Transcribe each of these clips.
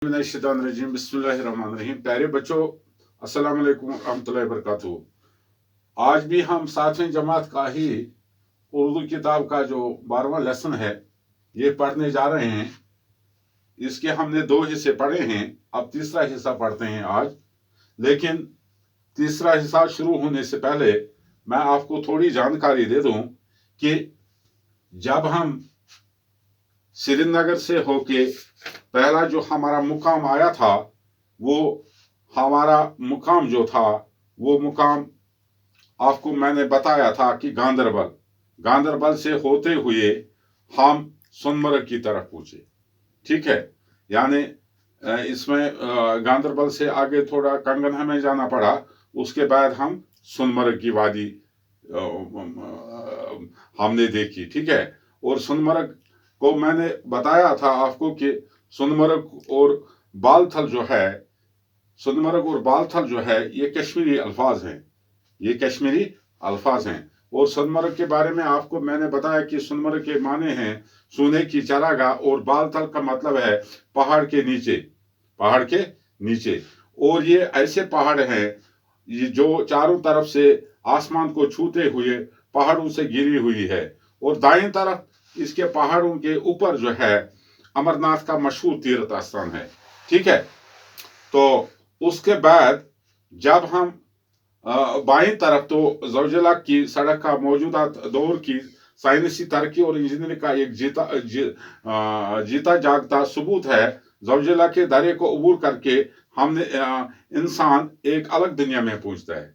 रजीम बिस्मिल्लाहिर्रहमानिर्रहीम। प्यारे बच्चों, अस्सलाम वालेकुम रहमतुल्लाहि व बरकातुहू। आज भी हम 7वीं जमात का ही उर्दू किताब का जो 12वां लेसन है ये पढ़ने जा रहे हैं। इसके हमने 2 हिस्से पढ़े हैं, अब तीसरा हिस्सा पढ़ते हैं आज। लेकिन तीसरा हिस्सा शुरू होने से पहले मैं आपको थोड़ी जानकारी दे दूं कि जब हम श्रीनगर से होके पहला जो हमारा मुकाम आया था, वो हमारा मुकाम जो था वो मुकाम आपको मैंने बताया था कि गांदरबल से होते हुए हम सोनमर्ग की तरफ पहुंचे। ठीक है, यानी इसमें गांदरबल से आगे थोड़ा कंगन हमें जाना पड़ा। उसके बाद हम सोनमर्ग की वादी हमने देखी। ठीक है, और सोनमर्ग को मैंने बताया था आपको कि सोनमर्ग और बालथल जो है, सोनमर्ग और बालथल जो है ये कश्मीरी अल्फाज हैं, ये कश्मीरी अल्फाज हैं। और सोनमर्ग के बारे में आपको मैंने बताया कि सोनमर्ग के माने हैं सोने की चरागाह, और बालथल का मतलब है पहाड़ के नीचे, पहाड़ के नीचे। और ये ऐसे पहाड़ हैं ये जो चारों तरफ से आसमान को छूते हुए पहाड़ों से घिरी हुई है। और दाएं तरफ इसके पहाड़ों के ऊपर जो है अमरनाथ का मशहूर तीर्थ स्थान है। ठीक है, तो उसके बाद जब हम बाईं तरफ, तो ज़ौजिला की सड़क का मौजूदा दौर की साइंसी तरक्की और इंजीनियरिंग का एक जीता जागता सबूत है। ज़ौजिला के दरे को अबूर करके हमने इंसान एक अलग दुनिया में पहुंचता है।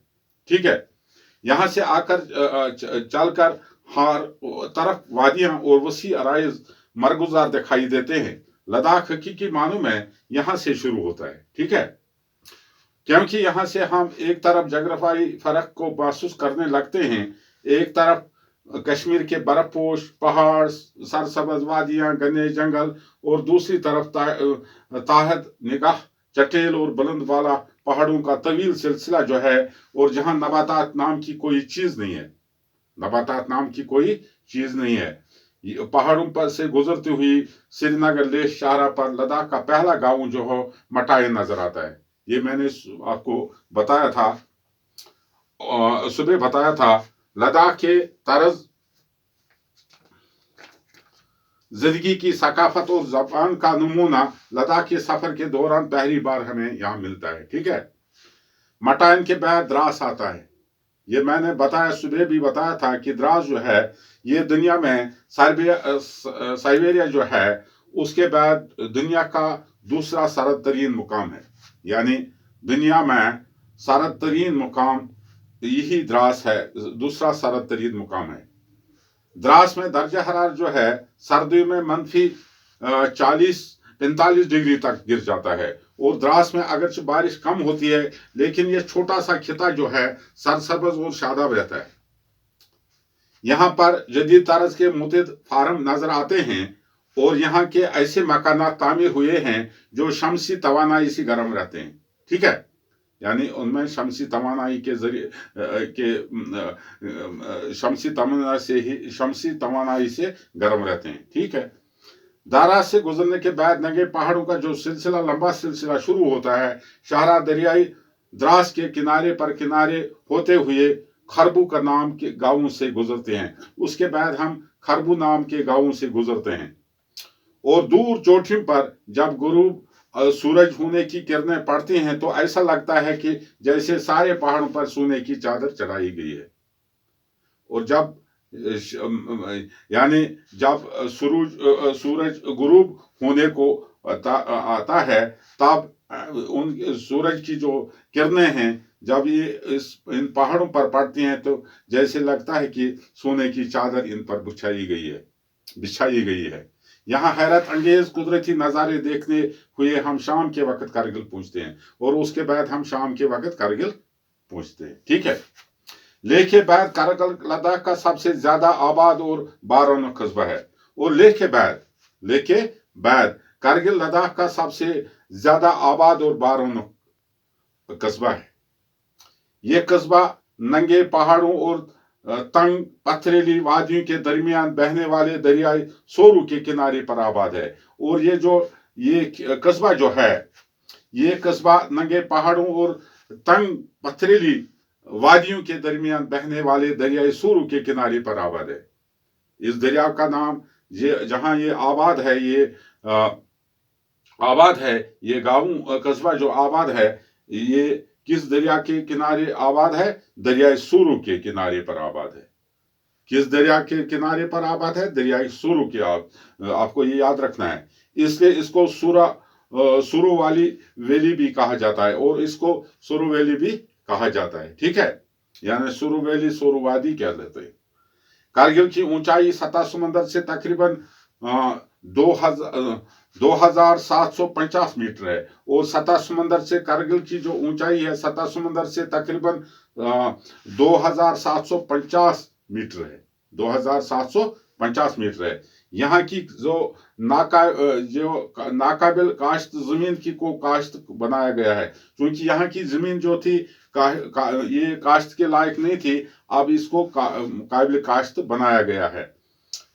ठीक है, यहाँ से आकर चलकर हर तरफ वादियां और वसी अराइज मरगुजार दिखाई देते हैं। लद्दाख हकीकी मानों में यहाँ से शुरू होता है। ठीक है, क्योंकि यहाँ से हम एक तरफ जोग्राफियाई फर्क को महसूस करने लगते हैं। एक तरफ कश्मीर के बर्फपोश पहाड़, सरसब्ज वादियां, घने जंगल, और दूसरी तरफ ताहत निगाह चटेल और बुलंद वाला पहाड़ों का तवील सिलसिला जो है, और जहां नबातात नाम की कोई चीज नहीं है, नबातात नाम की कोई चीज नहीं है। पहाड़ों पर से गुजरती हुई श्रीनगर लेह शाहरा पर लद्दाख का पहला गांव जो हो मटाए नजर आता है। ये मैंने आपको बताया था, सुबह बताया था। लद्दाख के तर्ज जिंदगी की सकाफत और ज़बान का नमूना लद्दाख के सफर के दौरान पहली बार हमें यहाँ मिलता है। ठीक है, मटायन के बाद द्रास आता है। ये मैंने बताया, सुबह भी बताया था कि द्रास जो है ये दुनिया में साइबेरिया जो है उसके बाद दुनिया का दूसरा सरद तरीन मुकाम है। यानी दुनिया में सरद तरीन मुकाम यही द्रास है, दूसरा सरद तरीन मुकाम है। द्रास में दर्जा हरारत जो है सर्दियों में -40 45 डिग्री तक गिर जाता है। और द्रास में अगरचे बारिश कम होती है, लेकिन यह छोटा सा खिता जो है सरसब्ज और शादाब रहता है। यहाँ पर जदीद तर्ज के मुतअद्दिद फार्म नजर आते हैं, और यहाँ के ऐसे मकानात तामीर हुए हैं जो शमसी तवानाई से गर्म रहते हैं। ठीक है, यानी उनमें शमसी तवानाई के जरिए शमसी तवानाई से गर्म रहते हैं। ठीक है, दारा से गुजरने के बाद नंगे पहाड़ों का जो सिलसिला लंबा सिलसिला शुरू होता है, शाहरा दरियाई द्रास के किनारे पर किनारे होते हुए खरबू का नाम के गांवों से गुजरते हैं। उसके बाद हम खरबू नाम के गांवों से गुजरते हैं, और दूर चोटियों पर जब गुरूब सूरज होने की किरणें पड़ती हैं तो ऐसा लगता है कि जैसे सारे पहाड़ों पर सोने की चादर चढ़ाई गई है। और जब यानी जब सूरज गुरूब होने को आता है, तब उन सूरज की जो किरणें हैं जब ये इन पहाड़ों पर पड़ती हैं तो जैसे लगता है कि सोने की चादर इन पर बिछाई गई है। यहाँ हैरत अंगेज कुदरती नज़ारे देखने हुए हम शाम के वक्त कारगिल पहुंचते हैं, और उसके बाद हम शाम के वक्त कारगिल पहुंचते हैं। ठीक है, लेह के बाद कारगिल लद्दाख का सबसे ज्यादा आबाद और बारौनक कस्बा है, और लेह के बाद कारगिल लद्दाख का सबसे ज्यादा आबाद और बारौनक कस्बा है। यह कस्बा नंगे पहाड़ों और तंग पथरीली वादियों के दरमियान बहने वाले दरियाई सोरू के किनारे पर आबाद है। और ये जो ये कस्बा जो है, ये कस्बा नंगे पहाड़ों और तंग पथरीली वादियों के दरमियान बहने वाले दरियाई सूरू के किनारे पर आबाद है। इस दरिया का नाम, ये जहां ये आबाद है, ये गांव कस्बा जो आबाद है, ये किस दरिया के किनारे आबाद है? दरियाई सूरू के किनारे पर आबाद है। किस दरिया के किनारे पर आबाद है? दरियाई सूरू के। आपको ये याद रखना है। इसलिए इसको सुरू वाली वैली भी कहा जाता है और इसको सुरू वैली भी कहा जाता है। ठीक है, यानी सुरू वैली, सुरू वादी कह लेते हैं। कारगिल की ऊंचाई सतह समंदर से तकरीबन 2750 मीटर है और सतह समंदर से कारगिल की जो ऊंचाई है सतह समंदर से तकरीबन 2750 मीटर है। 2750 मीटर है। यहाँ की जो नाकाबिल काश्त जमीन की को काश्त बनाया गया है, क्योंकि यहाँ की जमीन जो थी ये काश्त के लायक नहीं थी, अब इसको काबिल काश्त बनाया गया है।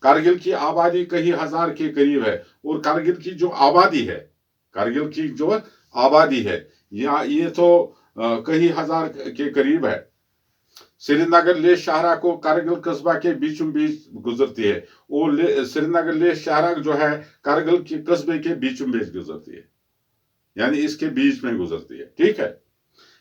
कारगिल की आबादी कई हजार के करीब है और कारगिल की जो आबादी है ये तो कई हजार के करीब है। श्रीनगर लेह शाहरा को कारगिल कस्बा के बीचों बीच गुजरती है और श्रीनगर लेह शाहरा जो है कारगिल के कस्बे के बीचों बीच गुजरती है, यानी इसके बीच में गुजरती है। ठीक है,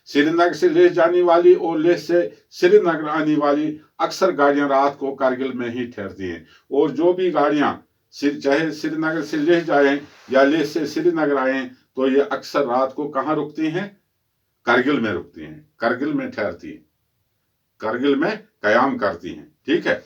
श्रीनगर से लेह जाने वाली और लेह से श्रीनगर आने वाली अक्सर गाड़ियां रात को कारगिल में ही ठहरती हैं और जो भी गाड़ियां चाहे श्रीनगर से लेह जाएं या लेह से श्रीनगर आए तो ये अक्सर रात को कहां रुकती हैं? कारगिल में रुकती हैं, कारगिल में ठहरती हैं, कारगिल में कयाम करती हैं। ठीक है,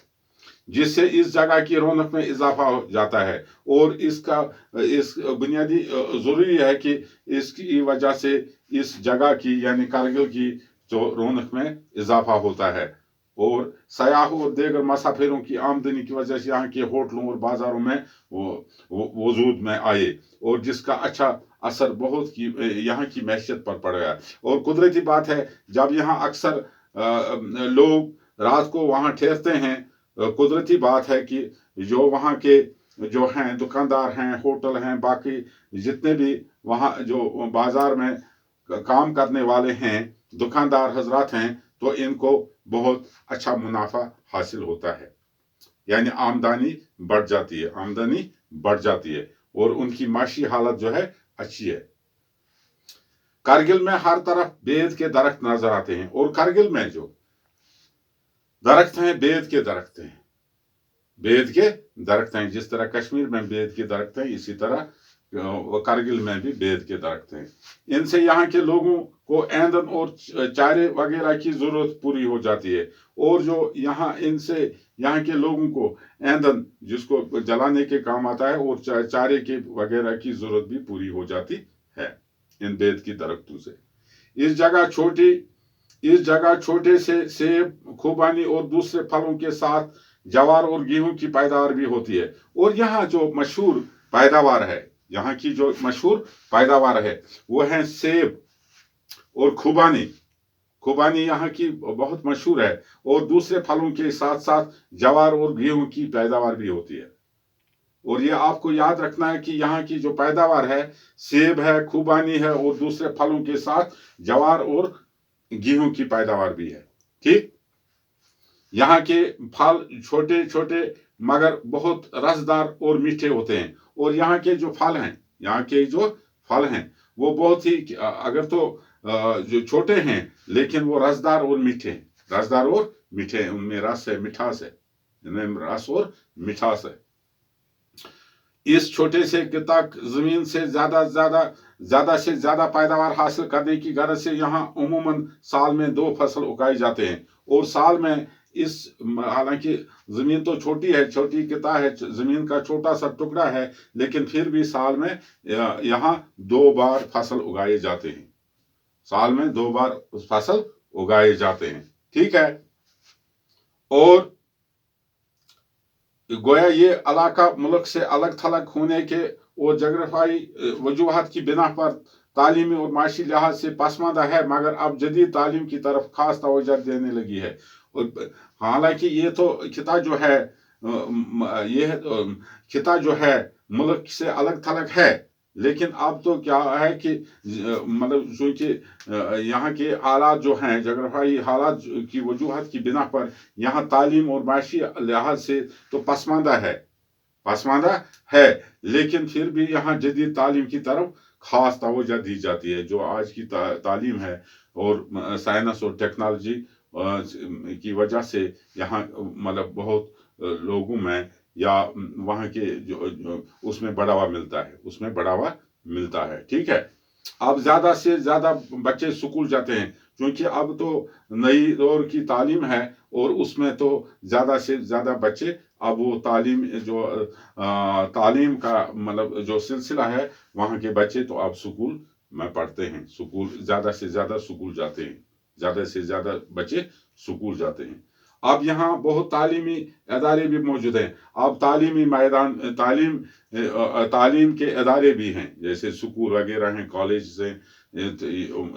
जिससे इस जगह की रौनक में इजाफा हो जाता है और इस बुनियादी जरूरी है कि इसकी वजह से इस जगह की यानी कारगिल की जो रौनक में इजाफा होता है और सयाहों और दीगर मुसाफिरों की आमदनी की वजह से यहाँ के होटलों और बाजारों में वजूद में आए और जिसका अच्छा असर बहुत की यहाँ की मैशियत पर पड़ गया। और कुदरती बात है, जब यहाँ अक्सर लोग रात को वहाँ ठहरते हैं, कुदरती बात है कि जो वहाँ के जो हैं दुकानदार हैं, होटल हैं, बाकी जितने भी वहाँ जो बाजार में काम करने वाले हैं, दुकानदार हजरात हैं, तो इनको बहुत अच्छा मुनाफा हासिल होता है, यानी आमदनी बढ़ जाती है और उनकी माशी हालत जो है अच्छी है। कारगिल में हर तरफ बेद के दरख्त नजर आते हैं और कारगिल में जो दरख्त हैं बेद के दरख्त हैं। जिस तरह कश्मीर में बेद के दरख्त हैं, इसी तरह कारगिल में भी बेद के दरख्त हैं। इनसे यहाँ के लोगों को ईंधन और चारे वगैरह की जरूरत पूरी हो जाती है और जो इनसे यहाँ के लोगों को ईंधन जिसको जलाने के काम आता है और चारे के वगैरह की जरूरत भी पूरी हो जाती है इन बेद की दरख्तों से। इस जगह छोटे से सेब, खुबानी और दूसरे फलों के साथ जवार और गेहूं की पैदावार भी होती है। और यहाँ जो मशहूर पैदावार है वो है सेब और खुबानी यहाँ की बहुत मशहूर है और दूसरे फलों के साथ साथ जवार और गेहूं की पैदावार भी होती है। और ये आपको याद रखना है कि यहाँ की जो पैदावार है सेब है, खुबानी है और दूसरे फलों के साथ जवार और गेहूं की पैदावार भी है। ठीक, यहाँ के फल छोटे छोटे मगर बहुत रसदार और मीठे होते हैं और यहाँ के जो फल हैं वो बहुत ही अगर तो जो छोटे हैं लेकिन वो रसदार और मीठे हैं। उनमें रस है, मिठास है, इनमें रस और मिठास है। इस छोटे से किता जमीन से ज्यादा से ज्यादा पैदावार हासिल करने की गरज से यहाँ उमूमन साल में 2 फसल उगाए जाते हैं और साल में हालांकि जमीन तो छोटी किता है, जमीन का छोटा सा टुकड़ा है, लेकिन फिर भी साल में यहाँ 2 बार फसल उगाए जाते हैं। ठीक है, और गोया ये इलाका मुल्क से अलग थलग होने के और जगरफाई वजूहात की बिना पर तालीमी और माशी लिहाज से पसमानदा है, मगर अब जदीद तालीम की तरफ खास तवज्जो देने लगी है। और हालांकि ये तो खिता जो है मुल्क से अलग थलग है, لیکن اب تو کیا ہے کہ مطلب چونکہ یہاں کے حالات جو ہیں، جغرافیائی حالات کی وجوہات کی بنا پر یہاں تعلیم اور معاشی لحاظ سے تو پسماندہ ہے، لیکن پھر بھی یہاں جدید تعلیم کی طرف خاص توجہ دی جاتی ہے. جو آج کی تعلیم ہے اور سائنس اور ٹیکنالوجی کی وجہ سے یہاں مطلب بہت لوگوں میں یا وہاں کے جو اس میں بڑھاوا ملتا ہے. ٹھیک ہے. اب زیادہ سے زیادہ بچے اسکول جاتے ہیں کیونکہ اب تو نئی دور کی تعلیم ہے، اور اس میں تو زیادہ سے زیادہ بچے اب وہ تعلیم کا مطلب جو سلسلہ ہے، وہاں کے بچے تو اب اسکول میں پڑھتے ہیں، زیادہ سے زیادہ اسکول جاتے ہیں، زیادہ سے زیادہ بچے اسکول جاتے ہیں. اب یہاں بہت تعلیمی ادارے بھی موجود ہیں. اب تعلیمی میدان تعلیم کے ادارے بھی ہیں، جیسے اسکول وغیرہ ہیں، کالج ہیں،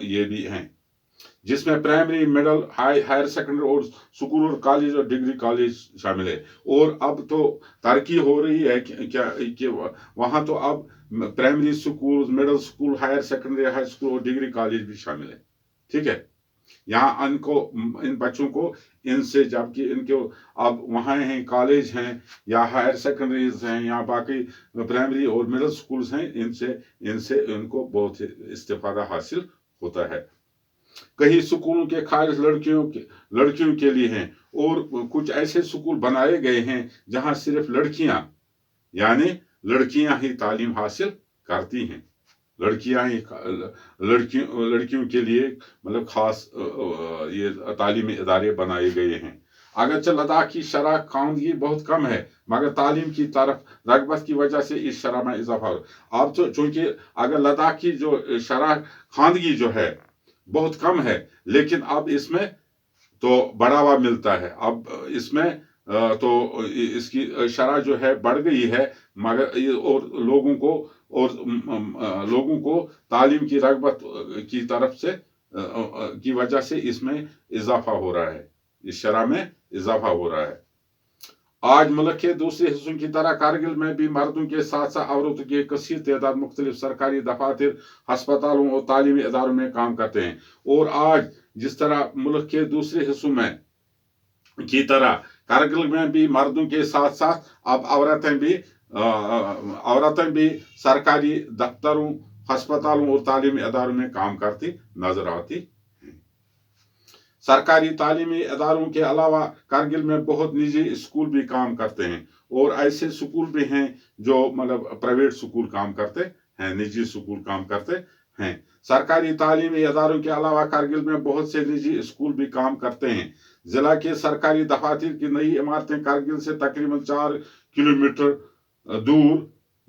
یہ بھی ہیں، جس میں پرائمری، مڈل، ہائر سیکنڈری اور اسکول اور کالج اور ڈگری کالج شامل ہے. اور اب تو ترقی ہو رہی ہے کہ وہاں تو اب primary school, middle school, higher secondary, high school اور ڈگری کالج بھی شامل ہے. ٹھیک ہے. یہاں ان بچوں کو ان سے، جبکہ ان کے اب وہاں ہیں کالج ہیں یا ہائر سیکنڈریز ہیں یا باقی پرائمری اور مڈل اسکولز ہیں، ان سے ان کو بہت استفادہ حاصل ہوتا ہے. کئی سکولوں کے خارج لڑکیوں کے لیے ہیں، اور کچھ ایسے سکول بنائے گئے ہیں جہاں صرف یعنی لڑکیاں ہی تعلیم حاصل کرتی ہیں. لڑکیوں کے لیے مطلب خاص یہ تعلیمی ادارے بنائے گئے ہیں. اگرچہ لداخ کی شرح خواندگی بہت کم ہے، مگر تعلیم کی طرف رغبت کی وجہ سے اس شرح میں اضافہ ہو. اب تو چونکہ اگر لداخ کی جو شرح خواندگی جو ہے بہت کم ہے، لیکن اب اس میں تو بڑھاوا ملتا ہے. اب اس میں تو اس کی شرح جو ہے بڑھ گئی ہے، مگر اور لوگوں کو تعلیم کی رغبت کی طرف سے کی وجہ سے اس میں اضافہ ہو رہا ہے، اس شرح میں اضافہ ہو رہا ہے. آج ملک کے دوسرے حصوں کی طرح کارگل میں بھی مردوں کے ساتھ ساتھ عورتوں کی ایک کثیر تعداد مختلف سرکاری دفاتر، ہسپتالوں اور تعلیمی اداروں میں کام کرتے ہیں. اور آج جس طرح ملک کے دوسرے حصوں میں کی طرح کارگل میں بھی مردوں کے ساتھ ساتھ اب عورتیں بھی سرکاری دفتروں، ہسپتالوں اور تعلیمی اداروں میں کام کرتی نظر آتی. سرکاری تعلیمی اداروں کے علاوہ کارگل میں بہت نجی اسکول بھی کام کرتے ہیں، اور ایسے اسکول بھی ہیں جو مطلب پرائیویٹ اسکول کام کرتے ہیں، نجی اسکول کام کرتے ہیں. سرکاری تعلیمی اداروں کے علاوہ کارگل میں بہت سے نجی اسکول بھی کام کرتے ہیں. ضلع کے سرکاری دفاتر کی نئی عمارتیں کارگل سے تقریباً 4 کلومیٹر دور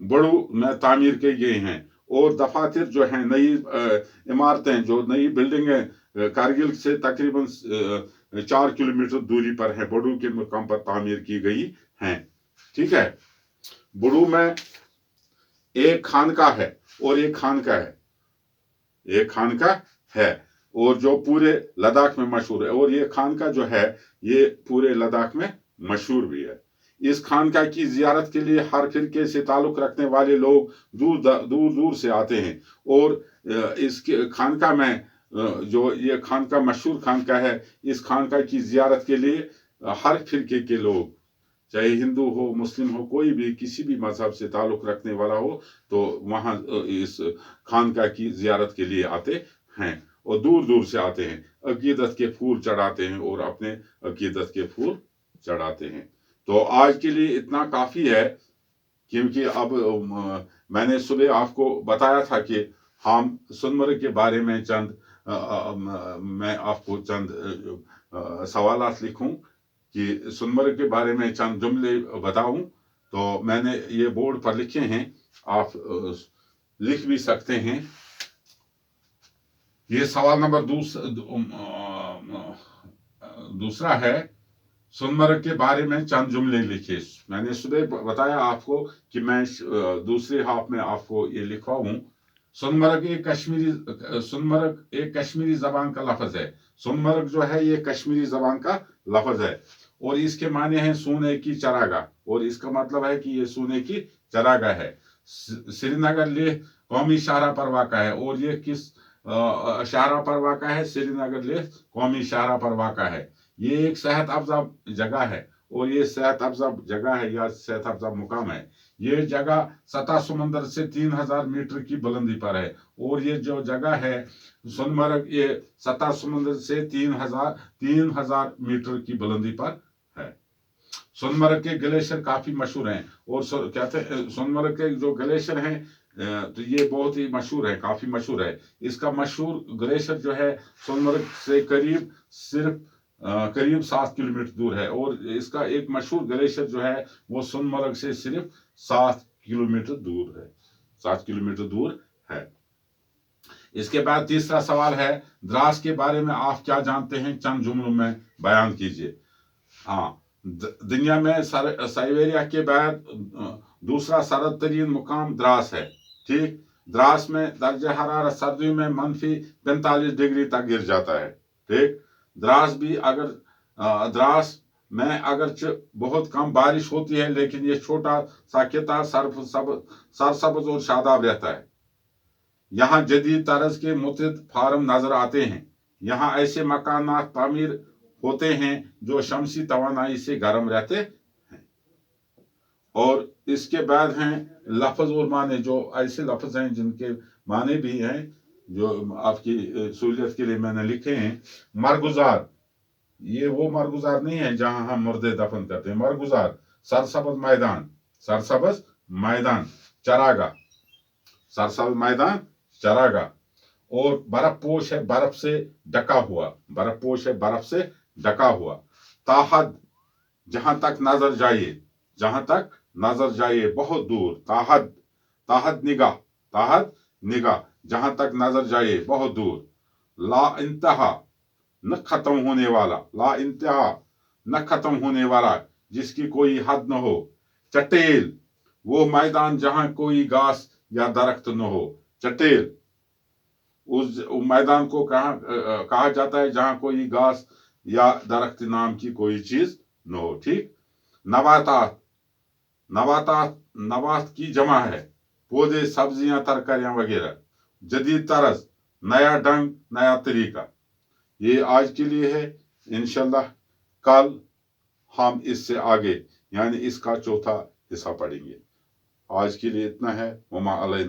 بڑو میں تعمیر کی گئی ہیں، اور دفاتر جو ہیں، نئی عمارتیں، جو نئی بلڈنگیں کارگل سے تقریباً 4 کلومیٹر دوری پر ہیں، بڑو کے مقام پر تعمیر کی گئی ہیں. ٹھیک ہے. بڑو میں ایک خانقاہ ہے اور جو پورے لداخ میں مشہور ہے، اور یہ خانقاہ جو ہے یہ پورے لداخ میں مشہور بھی ہے. اس خانقاہ کی زیارت کے لیے ہر فرقے سے تعلق رکھنے والے لوگ دور سے آتے ہیں، اور اس خانقاہ میں جو یہ خانقاہ مشہور خانقاہ ہے، اس خانقاہ کی زیارت کے لیے ہر فرقے کے لوگ، چاہے ہندو ہو، مسلم ہو، کوئی بھی کسی بھی مذہب سے تعلق رکھنے والا ہو، تو وہاں اس خانقاہ کی زیارت کے لیے آتے ہیں، اور دور سے آتے ہیں، عقیدت کے پھول چڑھاتے ہیں اور اپنے عقیدت کے پھول چڑھاتے ہیں. تو آج کے لیے اتنا کافی ہے، کیونکہ اب میں نے صبح آپ کو بتایا تھا کہ ہم سونمرگ کے بارے میں میں آپ کو چند سوالات لکھوں کہ سونمرگ کے بارے میں چند جملے بتاؤں. تو میں نے یہ بورڈ پر لکھے ہیں، آپ لکھ بھی سکتے ہیں. یہ سوال نمبر دوسرا ہے، سونمرگ کے بارے میں چند جملے لکھے. میں نے صبح بتایا آپ کو کہ میں دوسرے ہاف میں آپ کو یہ لکھواؤں. سونمرگ ایک کشمیری زبان کا لفظ ہے. سونمرگ جو ہے یہ کشمیری زبان کا لفظ ہے، اور اس کے معنی ہے سونے کی چراگاہ، اور اس کا مطلب ہے کہ یہ سونے کی چراگاہ ہے. سری نگر، لیہ قومی شاہراہ پر واقع ہے اور یہ کس شاہراہ پر واقع ہے؟ سری نگر لیک قومی شاہراہ پر واقع ہے. یہ ایک صحت افزا جگہ ہے اور یہ صحت افزا جگہ ہے یا صحت افزا مقام ہے. یہ جگہ سطح سمندر سے 3000 میٹر کی بلندی پر ہے اور یہ جو جگہ ہے سونمرگ یہ سطح سمندر سے 3000 میٹر کی بلندی پر ہے. سونمرگ کے گلیشیئر کافی مشہور ہیں اور کہتے ہیں سونمرگ کے جو گلیشیئر ہیں تو یہ بہت ہی مشہور ہے، کافی مشہور ہے. اس کا مشہور گلیشیئر جو ہے سونمرگ سے قریب 7 کلومیٹر دور ہے اور اس کا ایک مشہور گلیشیئر جو ہے وہ سونمرگ سے صرف 7 کلومیٹر دور ہے. 7 کلومیٹر دور ہے. اس کے بعد تیسرا سوال ہے دراس کے بارے میں آپ کیا جانتے ہیں؟ چند جملوں میں بیان کیجیے. ہاں، دنیا میں سائبیریا کے بعد دوسرا سرد ترین مقام دراس ہے. ٹھیک، دراس میں درجہ حرارت سردیوں میں -45 ڈگری تک گر جاتا ہے. ٹھیک، دراس میں اگرچہ بہت کم بارش ہوتی ہے لیکن یہ چھوٹا سا خطہ سرسبز اور شاداب رہتا ہے. یہاں جدید طرز کے متعدد فارم نظر آتے ہیں. یہاں ایسے مکانات تعمیر ہوتے ہیں جو شمسی توانائی سے گرم رہتے ہیں. اور اس کے بعد ہیں لفظ اور معنی، جو ایسے لفظ ہیں جن کے معنی بھی ہیں جو آپ کی سہولیت کے لیے میں نے لکھے ہیں. مرگزار، یہ وہ مرگزار نہیں ہے جہاں ہم مردے دفن کرتے ہیں. مرگزار، سرسبز میدان، چراگاہ، سرسبز میدان، چراگاہ. اور برف پوش ہے، برف سے ڈھکا ہوا. تاحد، جہاں تک نظر جائے بہت دور. تاحد نگاہ، جہاں تک نظر جائے بہت دور. لا انتہا، نہ ختم ہونے والا جس کی کوئی حد نہ ہو. چٹیل، وہ میدان جہاں کوئی گھاس یا درخت نہ ہو. چٹیل اس میدان کو کہا جاتا ہے جہاں کوئی گھاس یا درخت نام کی کوئی چیز نہ ہو. ٹھیک، نبات کی جمع ہے، پودے، سبزیاں، ترکاریاں وغیرہ. جدید طرز، نیا ڈھنگ، نیا طریقہ. یہ آج کے لیے ہے. انشاءاللہ کل ہم اس سے آگے یعنی اس کا چوتھا حصہ پڑھیں گے. آج کے لیے اتنا ہے. وما علینا.